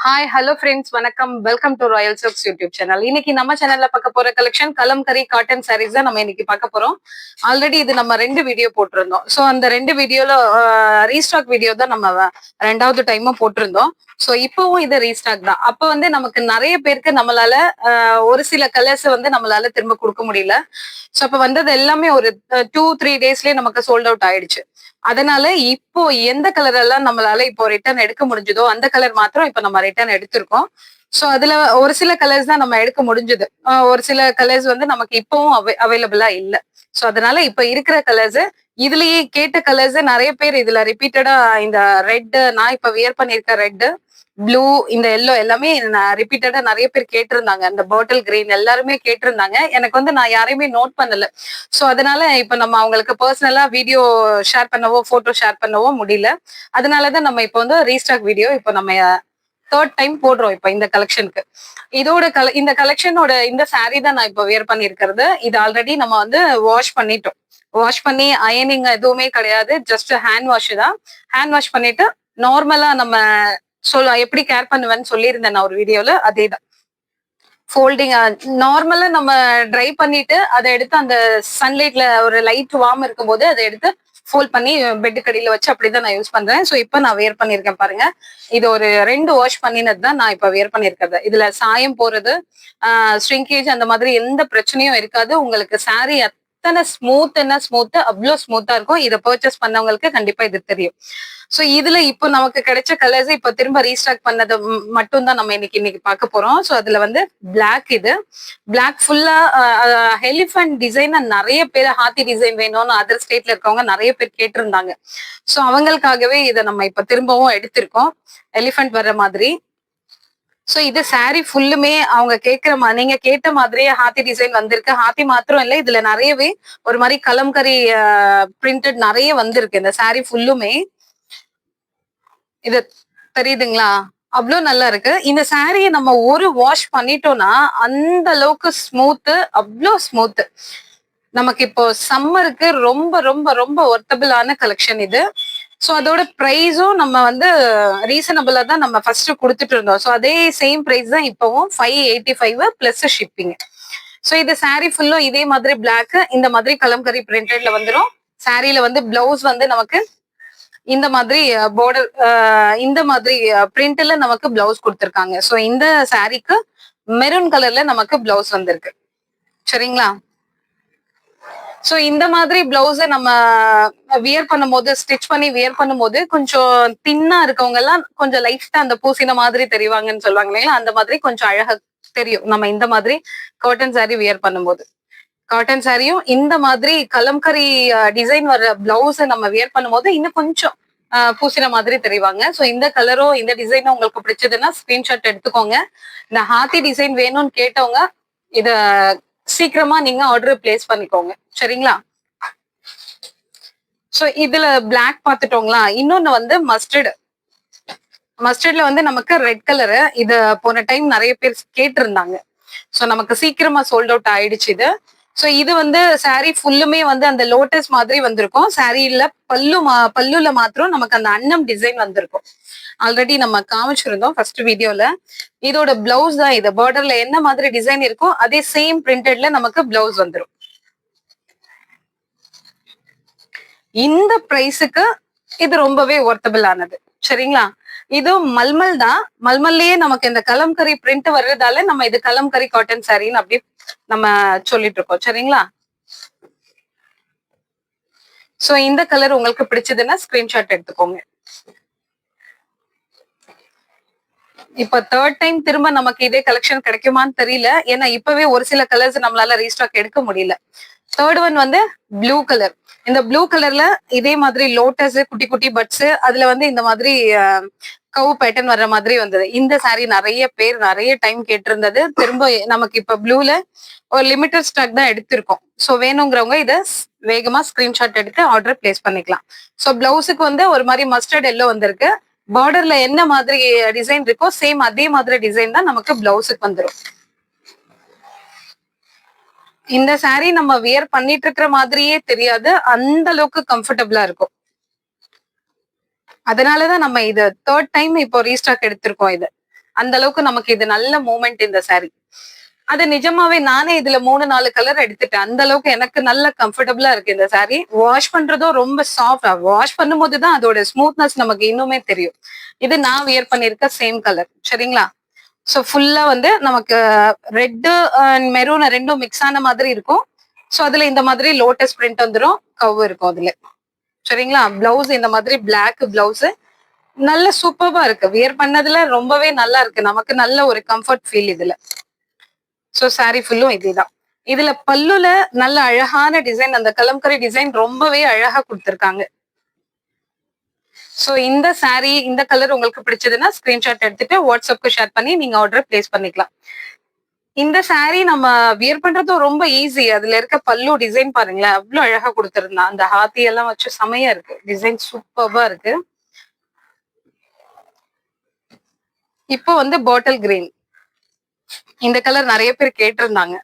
Hi hello friends வணக்கம். Welcome to Royal silks YouTube channel. இன்னைக்கு நம்ம சேனல்ல பார்க்க போற கலெக்ஷன் கலம்கரி காட்டன் சாரீஸ் தான் நம்ம இன்னைக்கு பார்க்க போறோம். ஆல்ரெடி இது நம்ம 2 வீடியோ போட்டிருந்தோம். ஸோ அந்த 2 வீடியோல ரீஸ்டாக் வீடியோ தான் நம்ம 2வது டைமும் போட்டிருந்தோம். ஸோ இப்பவும் இது ரீஸ்டாக் தான். அப்போ வந்து நமக்கு நிறைய பேருக்கு நம்மளால ஒரு சில கலர்ஸ் வந்து நம்மளால திரும்ப கொடுக்க முடியல. ஸோ அப்போ வந்தது எல்லாமே ஒரு 2-3 டேஸ்லயே நமக்கு சோல்ட் அவுட் ஆயிடுச்சு. அதனால இப்போ எந்த கலர் எல்லாம் நம்மளால இப்போ ரிட்டர்ன் எடுக்க முடிஞ்சதோ அந்த கலர் மாத்திரம் இப்ப நம்ம ரிட்டர்ன் எடுத்திருக்கோம். சோ அதுல ஒரு சில கலர்ஸ் தான் நம்ம எடுக்க முடிஞ்சது. ஒரு சில கலர்ஸ் வந்து நமக்கு இப்பவும் அவைலபிளா இல்ல. சோ அதனால இப்ப இருக்கிற கலர்ஸ் இதுலயே கேட்ட கலர்ஸ் நிறைய பேர் இதுல ரிப்பீட்டடா இந்த ரெட் நான் இப்ப வியர் பண்ணிருக்க ரெட் ப்ளூ இந்த எல்லோ எல்லாமே ரிப்பீட்டடா நிறைய பேர் கேட்டிருந்தாங்க. அந்த பாட்டில் கிரீன் எல்லாருமே கேட்டிருந்தாங்க. எனக்கு வந்து நான் யாரையுமே நோட் பண்ணல. சோ அதனால இப்ப நம்ம அவங்களுக்கு பர்சனலா வீடியோ ஷேர் பண்ணவோ போட்டோ ஷேர் பண்ணவோ முடியல. அதனாலதான் நம்ம இப்ப வந்து ரீஸ்டாக் வீடியோ இப்ப நம்ம 3rd டைம் போடுறோம் இப்ப இந்த கலெக்ஷனுக்கு. இந்த கலெக்ஷனோட இந்த சாரீ தான் நான் இப்ப வியர் பண்ணிருக்கிறது. இது ஆல்ரெடி நம்ம வந்து வாஷ் பண்ணிட்டோம். வாஷ் பண்ணி அயனிங் எதுவுமே கிடையாது. ஜஸ்ட் ஹேண்ட் வாஷ் தான். ஹேண்ட் வாஷ் பண்ணிட்டு நார்மலா நம்ம எப்படி கேர் பண்ணுவேன்னு சொல்லியிருந்தேன் நான் ஒரு வீடியோல. அதேதான் ஃபோல்டிங் நார்மலா நம்ம ட்ரை பண்ணிட்டு அதை எடுத்து அந்த சன்லைட்ல ஒரு லைட் வார்ம் இருக்கும்போது அதை எடுத்து ஃபோல்ட் பண்ணி பெட் கடியில வச்சு அப்படிதான் நான் யூஸ் பண்றேன். ஸோ இப்போ நான் வேர் பண்ணியிருக்கேன் பாருங்க. இது ஒரு 2 வாஷ் பண்ணினது தான் நான் இப்போ வேர் பண்ணியிருக்கிறது. இதுல சாயம் போறது ஸ்ட்ரிங்கேஜ் அந்த மாதிரி எந்த பிரச்சனையும் இருக்காது. உங்களுக்கு சாரீ அத்தனை ஸ்மூத் அவ்வளோ ஸ்மூத்தா இருக்கும். இதை பர்ச்சேஸ் பண்ணவங்களுக்கு கண்டிப்பா இது தெரியும். சோ இதுல இப்போ நமக்கு கிடைச்ச கலர்ஸ் இப்ப திரும்ப ரீஸ்டாக் பண்ணது மட்டும் தான் நம்ம இன்னைக்கு பார்க்க போறோம். சோ அதுல வந்து பிளாக் இது பிளாக் ஃபுல்லா எலிஃபண்ட் டிசைன் நிறைய பேர் ஹாத்தி டிசைன் வேணும்னு அதர் ஸ்டேட்ல இருக்கவங்க நிறைய பேர் கேட்டிருந்தாங்க. சோ அவங்களுக்காகவே இதை நம்ம இப்ப திரும்பவும் எடுத்திருக்கோம் எலிஃபண்ட் வர்ற மாதிரி. சோ இது சாரீ ஃபுல்லுமே அவங்க நீங்க கேட்ட மாதிரியே ஹாத்தி டிசைன் வந்திருக்கு. ஹாத்தி மாத்திரம் இல்ல, இதுல நிறையவே ஒரு மாதிரி கலம்கரி பிரிண்டட் நிறைய வந்திருக்கு இந்த சாரீ ஃபுல்லுமே. இது தெரியுதுங்களா? அவ்வளவு நல்லா இருக்கு. இந்த சாரியை நம்ம ஒரு வாஷ் பண்ணிட்டோம்னா அந்த அளவுக்கு ஸ்மூத், அவ்வளோ ஸ்மூத். நமக்கு இப்போ சம்மருக்கு ரொம்ப ரொம்ப ரொம்ப ஒர்த்தபிளான கலெக்ஷன் இது. ஸோ அதோட ப்ரைஸும் நம்ம வந்து ரீசனபிளா தான் நம்ம ஃபர்ஸ்ட் கொடுத்துட்டு இருந்தோம். ஸோ அதே சேம் ப்ரைஸ் தான் இப்பவும் 585 பிளஸ் ஷிப்பிங். ஸோ இது சாரீ ஃபுல்லும் இதே மாதிரி பிளாக் இந்த மாதிரி கலம்கரி பிரிண்டட்ல வந்துடும். சாரீல வந்து பிளவுஸ் வந்து நமக்கு இந்த மாதிரி பார்டர் இந்த மாதிரி பிரிண்ட்ல நமக்கு பிளவுஸ் கொடுத்துருக்காங்க. ஸோ இந்த சாரீக்கு மெரூன் கலர்ல நமக்கு பிளவுஸ் வந்திருக்கு. சரிங்களா? ஸோ இந்த மாதிரி பிளவுஸை நம்ம வியர் பண்ணும்போது ஸ்டிச் பண்ணி வியர் பண்ணும்போது கொஞ்சம் தின்னா இருக்கவங்க எல்லாம் கொஞ்சம் லைட்டா அந்த பூசின மாதிரி தெரிவாங்கன்னு சொல்லுவாங்க இல்லைங்களா? அந்த மாதிரி கொஞ்சம் அழகா தெரியும் நம்ம இந்த மாதிரி காட்டன் சாரீ வியர் பண்ணும்போது. காட்டன் சாரியும் இந்த மாதிரி கலம்கரி டிசைன் வர்ற பிளவுஸை நம்ம வியர் பண்ணும்போது இன்னும் கொஞ்சம் பூசின மாதிரி தெரிவாங்க. ஸோ இந்த கலரும் இந்த டிசைனும் உங்களுக்கு பிடிச்சதுன்னா ஸ்கிரீன்ஷாட் எடுத்துக்கோங்க. இந்த ஹாத்தி டிசைன் வேணும்னு கேட்டவங்க இத சீக்கிரமா நீங்க ஆர்டர் பிளேஸ் பண்ணிக்கோங்க. சரிங்களா? ஸோ இதுல பிளாக் பார்த்துட்டோங்களா? இன்னொன்னு வந்து மஸ்டர்ட்ல வந்து நமக்கு ரெட் கலரு. இது போன டைம் நிறைய பேர் கேட்டிருந்தாங்க. ஸோ நமக்கு சீக்கிரமா சோல்ட் அவுட் ஆயிடுச்சு இது. ஸோ இது வந்து சாரீ ஃபுல்லுமே வந்து அந்த லோட்டஸ் மாதிரி வந்திருக்கும். சாரீல பல்லுல மாத்திரம் நமக்கு அந்த அன்னம் டிசைன் வந்திருக்கும். ஆல்ரெடி நம்ம காமிச்சிருந்தோம் ஃபர்ஸ்ட் வீடியோல. இதோட பிளவுஸ் தான் இது. பார்டர்ல என்ன மாதிரி டிசைன் இருக்கும் அதே சேம் பிரிண்டட்ல நமக்கு பிளவுஸ் வந்துடும். இந்த பிரைஸுக்கு இது ரொம்பவே ஒர்த்தபிள் ஆனது. சரிங்களா? இது மல்மல் தான். மல்மல்லயே நமக்கு இந்த கலம்கரி பிரிண்ட் வர்றதால நம்ம இது கலம்கரி காட்டன் சாரின்னு அப்படி நம்ம சொல்லிட்டு இருக்கோம். சரிங்களா? சோ இந்த கலர் உங்களுக்கு பிடிச்சதுன்னா ஸ்கிரீன்ஷாட் எடுத்துக்கோங்க. இப்ப 3rd டைம் திரும்ப நமக்கு இதே கலெக்ஷன் கிடைக்குமான்னு தெரியல. ஏன்னா இப்பவே ஒரு சில கலர்ஸ் நம்மளால ரீஸ்டாக் எடுக்க முடியல. 3rd ஒன் வந்து ப்ளூ கலர். இந்த ப்ளூ கலர்ல இதே மாதிரி லோட்டஸ் குட்டி குட்டி பட்ஸ் அதுல வந்து இந்த மாதிரி கவு பேட்டர்ன் வர்ற மாதிரி வந்தது. இந்த சாரீ நிறைய பேர் நிறைய டைம் கேட்டிருந்தது. திரும்ப நமக்கு இப்ப ப்ளூல ஒரு லிமிட்டட் ஸ்டாக் தான் எடுத்திருக்கோம். ஸோ வேணுங்கிறவங்க இதை வேகமா ஸ்கிரீன்ஷாட் எடுத்து ஆர்டர் பிளேஸ் பண்ணிக்கலாம். ஸோ பிளவுஸுக்கு வந்து ஒரு மாதிரி மஸ்டர்ட் எல்லோ வந்திருக்கு. பார்டர்ல என்ன மாதிரி டிசைன் இருக்கோ சேம் அதே மாதிரி டிசைன் தான் நமக்கு பிளவுஸுக்கு வந்துடும். இந்த சாரீ நம்ம வியர் பண்ணிட்டு இருக்கிற மாதிரியே தெரியாது. அந்த அளவுக்கு கம்ஃபர்டபுளா இருக்கும். அதனாலதான் நம்ம இது 3rd டைம் இப்போ ரீஸ்டாக் எடுத்திருக்கோம் இது. அந்த அளவுக்கு நமக்கு இது நல்ல மூமெண்ட் இந்த saree. அது நிஜமாவே நானே இதுல 3-4 கலர் எடுத்துட்டேன். அந்த அளவுக்கு எனக்கு நல்ல கம்ஃபர்டபுளா இருக்கு இந்த saree. வாஷ் பண்றதும் ரொம்ப சாஃப்டா, வாஷ் பண்ணும்போது தான் அதோட ஸ்மூத்னஸ் நமக்கு இன்னுமே தெரியும். இது நான் வியர் பண்ணிருக்க சேம் கலர். சரிங்களா? சோ ஃபுல்லா வந்து நமக்கு ரெட் அண்ட் மெரூன் ரெண்டும் மிக்ஸ் ஆன மாதிரி இருக்கும். சோ அதுல இந்த மாதிரி லோட்டஸ் பிரிண்ட் வந்துரும், கவ் இருக்கும் அதுல. சரிங்களா? பிளவுஸ் இந்த மாதிரி பிளாக் பிளவுஸ் நல்ல சூப்பர்பா இருக்கு. வியர் பண்ணதுல ரொம்பவே நல்லா இருக்கு. நமக்கு நல்ல ஒரு கம்ஃபர்ட் ஃபீல் இதுல. சோ saree ஃபுல்லும் இதுதான். இதுல பல்லுல நல்ல அழகான டிசைன், அந்த கலம்கரி டிசைன் ரொம்பவே அழகா கொடுத்திருக்காங்க. சோ இந்த saree இந்த கலர் உங்களுக்கு பிடிச்சதுன்னா ஸ்கிரீன்ஷாட் எடுத்துட்டு வாட்ஸ்அப்க்கு ஷேர் பண்ணி நீங்க ஆர்டர் பிளேஸ் பண்ணிக்கலாம். இந்த saree நம்ம வியர் பண்றதும் ரொம்ப ஈஸி. அதுல இருக்க பல்லு டிசைன் பாருங்களேன், அவ்வளவு அழகா கொடுத்திருந்தான். அந்த ஹாத்தி எல்லாம் வச்சு செமையா இருக்கு. டிசைன் சூப்பர்பா இருக்கு. இப்போ வந்து பாட்டில் கிரீன், இந்த கலர் நிறைய பேர் கேட்டிருந்தாங்க.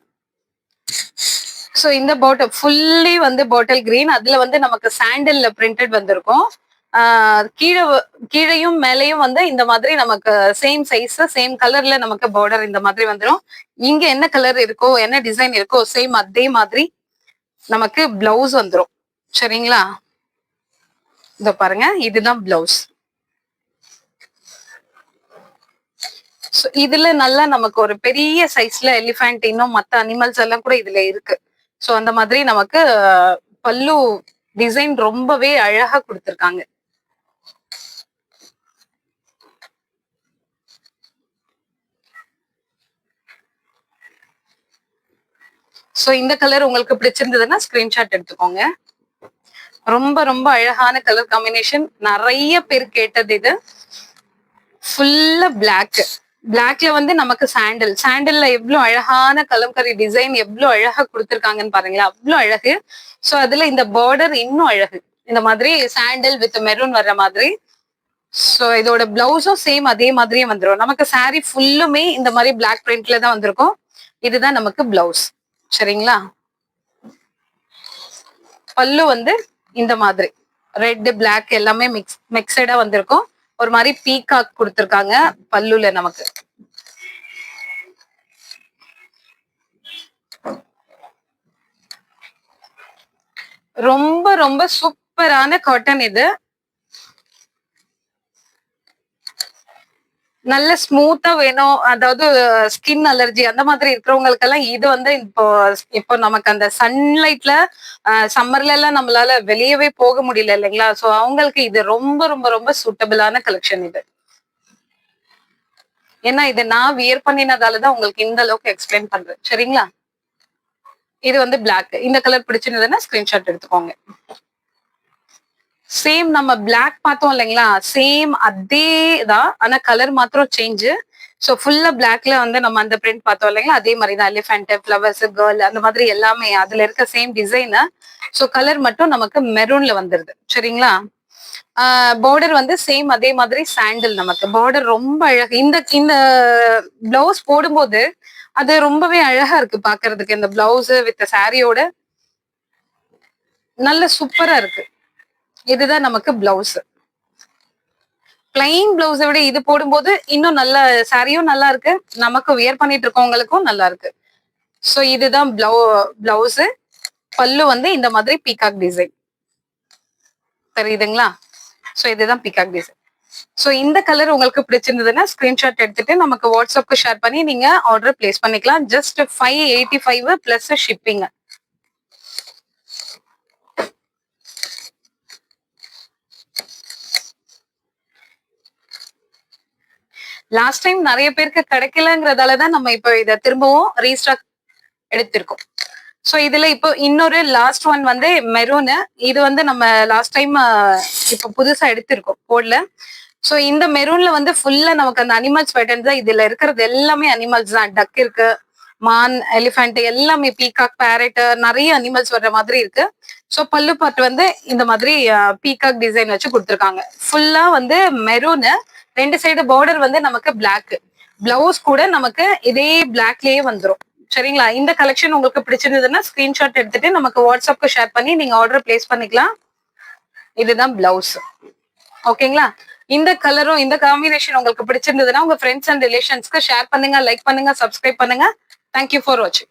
சோ இந்த பாட்டில் ஃபுல்லி வந்து பாட்டில் கிரீன், அதுல வந்து நமக்கு சாண்டல்ல பிரிண்டட் வந்திருக்கும். கீழையும் மேலையும் வந்து இந்த மாதிரி நமக்கு சேம் சைஸ் சேம் கலர்ல நமக்கு பார்டர் இந்த மாதிரி வந்துடும். இங்க என்ன கலர் இருக்கோ என்ன டிசைன் இருக்கோ சேம் அதே மாதிரி நமக்கு பிளவுஸ் வந்துடும். சரிங்களா? இதோ பாருங்க, இதுதான் பிளவுஸ். இதுல நல்லா நமக்கு ஒரு பெரிய சைஸ்ல எலிஃபண்ட் இன்னும் மத்த அனிமல்ஸ் எல்லாம் கூட இதுல இருக்கு. சோ அந்த மாதிரி நமக்கு பல்லு டிசைன் ரொம்பவே அழகா கொடுத்திருக்காங்க. சோ இந்த கலர் உங்களுக்கு பிடிச்சிருந்ததுன்னா ஸ்கிரீன்ஷாட் எடுத்துக்கோங்க. ரொம்ப ரொம்ப அழகான கலர் காம்பினேஷன், நிறைய பேர் கேட்டது இது. ஃபுல்லா பிளாக்ல வந்து நமக்கு சாண்டல்ல எவ்வளவு அழகான கலம்கரி டிசைன் எவ்வளவு அழகா கொடுத்திருக்காங்கன்னு பாருங்களேன், அவ்வளவு அழகு. சோ அதுல இந்த பார்டர் இன்னும் அழகு, இந்த மாதிரி சாண்டல் வித் மெரூன் வர்ற மாதிரி. சோ இதோட பிளவுஸும் சேம் அதே மாதிரியே வந்துடும். நமக்கு saree ஃபுல்லுமே இந்த மாதிரி பிளாக் பிரிண்ட்ல தான் வந்திருக்கும். இதுதான் நமக்கு பிளவுஸ். சரிங்களா? பல்லு வந்து இந்த மாதிரி ரெட் பிளாக் எல்லாமே மிக்சடா வந்திருக்கும். ஒரு மாதிரி பீகாக் கொடுத்திருக்காங்க பல்லுல நமக்கு. ரொம்ப ரொம்ப சூப்பரான காட்டன் இது. நல்ல ஸ்மூத்தா வேணும், அதாவது ஸ்கின் அலர்ஜி அந்த மாதிரி இருக்கிறவங்களுக்கு எல்லாம் இது வந்து இப்போ நமக்கு அந்த சன்லைட்ல சம்மர்ல எல்லாம் நம்மளால வெளியவே போக முடியல இல்லைங்களா? சோ அவங்களுக்கு இது ரொம்ப ரொம்ப ரொம்ப சூட்டபிளான கலெக்ஷன் இது. ஏன்னா இது நான் வியர் பண்ணினதாலதான் உங்களுக்கு இந்த அளவுக்கு எக்ஸ்பிளைன் பண்றேன். சரிங்களா? இது வந்து பிளாக். இந்த கலர் பிடிச்சிருந்ததுன்னா ஸ்கிரீன்ஷாட் எடுத்துக்கோங்க. சேம் நம்ம பிளாக் பார்த்தோம் இல்லைங்களா, சேம் அதே தான், ஆனா கலர் மாத்திரம் சேஞ்சு. சோ ஃபுல்லா பிளாக்ல வந்து நம்ம அந்த பிரிண்ட் பார்த்தோம் இல்லைங்களா, அதே மாதிரி தான் எலிஃபென்ட், ஃபிளவர்ஸ், கேர்ள் அந்த மாதிரி எல்லாமே அதுல இருக்க சேம் டிசைன். சோ கலர் மட்டும் நமக்கு மெரூன்ல வந்துருது. சரிங்களா? பார்டர் வந்து சேம் அதே மாதிரி சாண்டில், நமக்கு பார்டர் ரொம்ப அழகு. இந்த இந்த பிளவுஸ் போடும்போது அது ரொம்பவே அழகா இருக்கு பாக்குறதுக்கு. இந்த பிளவுஸ் வித் சாரியோட நல்ல சூப்பரா இருக்கு. இதுதான் நமக்கு பிளவுஸ். பிளைன் பிளவுஸை விட இது போடும்போது இன்னும் நல்ல சாரியும் நல்லா இருக்கு, நமக்கு வியர் பண்ணிட்டு இருக்கவங்களுக்கும் நல்லா இருக்கு. சோ இதுதான் பிளவுஸ். பல்லு வந்து இந்த மாதிரி பீகாக் டிசைன் தெரியுதுங்களா? சோ இதுதான் பீகாக் டிசைன். சோ இந்த கலர் உங்களுக்கு பிடிச்சிருந்ததுன்னா ஸ்கிரீன்ஷாட் எடுத்துட்டு நமக்கு வாட்ஸ்அப்க்கு ஷேர் பண்ணி நீங்க ஆர்டர் பிளேஸ் பண்ணிக்கலாம். Just 585 plus shipping. Last time நிறைய பேருக்கு கிடைக்கலங்கிறதாலதான் நம்ம இப்ப இத திரும்பவும் ரீஸ்டாக் எடுத்திருக்கோம். சோ இதுல இப்போ இன்னொரு லாஸ்ட் ஒன் வந்து மெரூனு. இது வந்து நம்ம லாஸ்ட் டைம் இப்போ புதுசா எடுத்திருக்கோம் போர்ட்ல. சோ இந்த மெரூன்ல வந்து ஃபுல்லா நமக்கு அந்த அனிமல்ஸ் பேட்டர்ன் தான். இதுல இருக்கிறது எல்லாமே அனிமல்ஸ் தான். டக் இருக்கு, மான், எலிஃபென்ட் எல்லாமே, பீகாக், பேரட், நிறைய அனிமல்ஸ் வர்ற மாதிரி இருக்கு. சோ பல்லு பார்ட் வந்து இந்த மாதிரி பீகாக் டிசைன் வச்சு கொடுத்துருக்காங்க. ஃபுல்லா வந்து மெரூனு, ரெண்டு சைடு பார்டர் வந்து நமக்கு பிளாக். பிளவுஸ் கூட நமக்கு இதே பிளாக்லயே வந்துடும். சரிங்களா? இந்த கலெக்ஷன் உங்களுக்கு பிடிச்சிருந்ததுன்னா ஸ்கிரீன்ஷாட் எடுத்துட்டு நமக்கு வாட்ஸ்அப்க்கு ஷேர் பண்ணி நீங்க ஆர்டர் பிளேஸ் பண்ணிக்கலாம். இதுதான் பிளவுஸ். ஓகேங்களா? இந்த கலரும் இந்த காம்பினேஷன் உங்களுக்கு பிடிச்சிருந்ததுன்னா உங்க ஃப்ரெண்ட்ஸ் அண்ட் ரிலேஷன்ஸ்க்கு ஷேர் பண்ணுங்க, லைக் பண்ணுங்க, சப்ஸ்கிரைப் பண்ணுங்க. தேங்க்யூ ஃபார் வாட்சிங்.